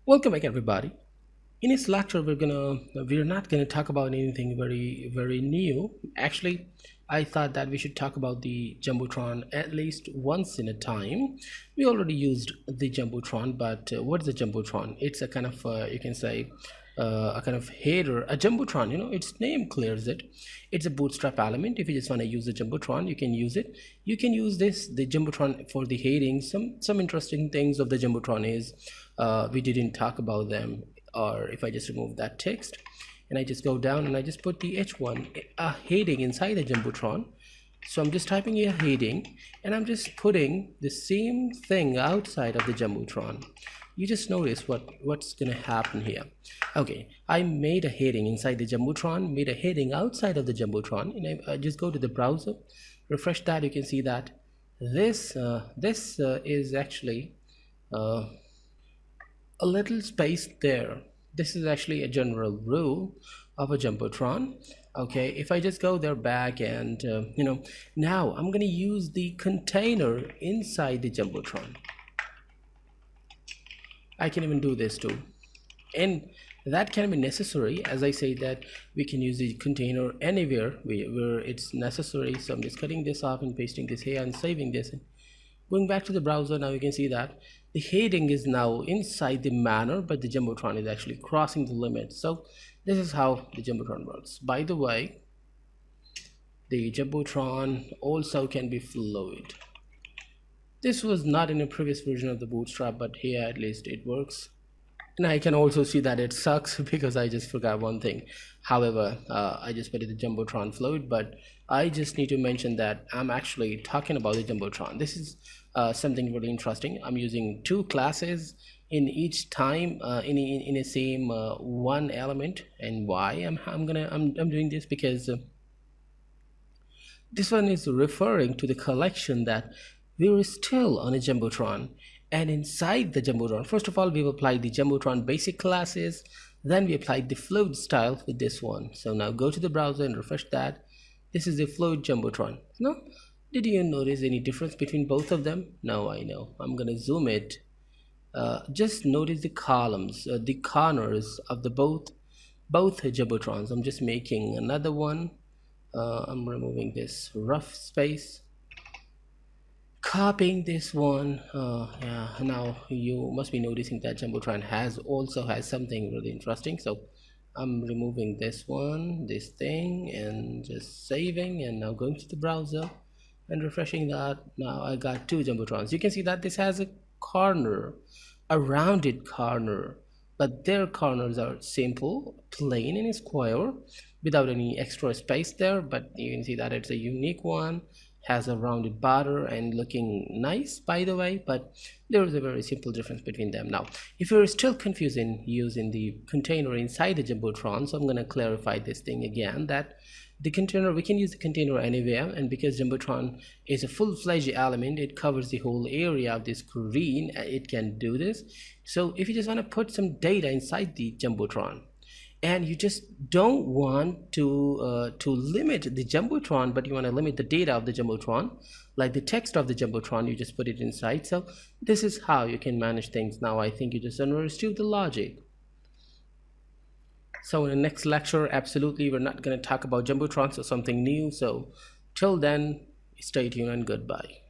Welcome back, everybody. In this lecture, we're not gonna talk about anything very new. Actually, I thought that we should talk about the Jumbotron at least once in a time. We already used the Jumbotron, but what is the Jumbotron? It's a kind of you can say a kind of header. A Jumbotron, its name clears it. It's a Bootstrap element. If you just want to use the Jumbotron, you can use it. You can use the Jumbotron for the heading. Some interesting things of the Jumbotron is we didn't talk about them. Or if I just remove that text and I just go down and I just put the h1 a heading inside the Jumbotron. So I'm just typing a heading and I'm just putting the same thing outside of the Jumbotron. You just notice what's gonna happen here. Okay, I made a heading inside the Jumbotron, made a heading outside of the Jumbotron, and I just go to the browser, refresh that. You can see that this is actually a little space there. This is actually a general rule of a Jumbotron. Okay, if I just go there back and now I'm going to use the container inside the Jumbotron. I can even do this too, and that can be necessary. As I say that we can use the container anywhere where it's necessary. So I'm just cutting this off and pasting this here and saving this. Going back to the browser, now you can see that the heading is now inside the manner, but the Jumbotron is actually crossing the limit. So this is how the Jumbotron works. By the way, the Jumbotron also can be fluid. This was not in a previous version of the Bootstrap, but here at least it works. And I can also see that it sucks because I just forgot one thing. However, I just put it the Jumbotron fluid, but I just need to mention that I'm actually talking about the Jumbotron. This is something really interesting. I'm using two classes in each time in a same one element. And why I'm doing this because this one is referring to the collection that we're still on a Jumbotron. And inside the Jumbotron, first of all, we've applied the Jumbotron basic classes. Then we applied the fluid style with this one. So now go to the browser and refresh that. This is the fluid Jumbotron. No, did you notice any difference between both of them? No, I know. I'm gonna zoom it. Just notice the columns, the corners of the both Jumbotrons. I'm just making another one. I'm removing this rough space, copying this one. Yeah, now you must be noticing that Jumbotron also has something really interesting. So I'm removing this one, this thing, and just saving, and now going to the browser and refreshing that. Now I got two Jumbotrons. You can see that this has a corner, a rounded corner, but their corners are simple, plain and square without any extra space there. But you can see that it's a unique one, has a rounded border and looking nice, by the way. But there is a very simple difference between them. Now if you're still confused in using the container inside the Jumbotron, so I'm going to clarify this thing again, that the container, we can use the container anywhere, and because Jumbotron is a full-fledged element, it covers the whole area of the screen. It can do this. So if you just want to put some data inside the Jumbotron, and you just don't want to limit the Jumbotron, but you want to limit the data of the Jumbotron, like the text of the Jumbotron, you just put it inside. So this is how you can manage things. Now I think you just understood the logic. So in the next lecture, absolutely, we're not going to talk about Jumbotrons or something new. So till then, stay tuned and goodbye.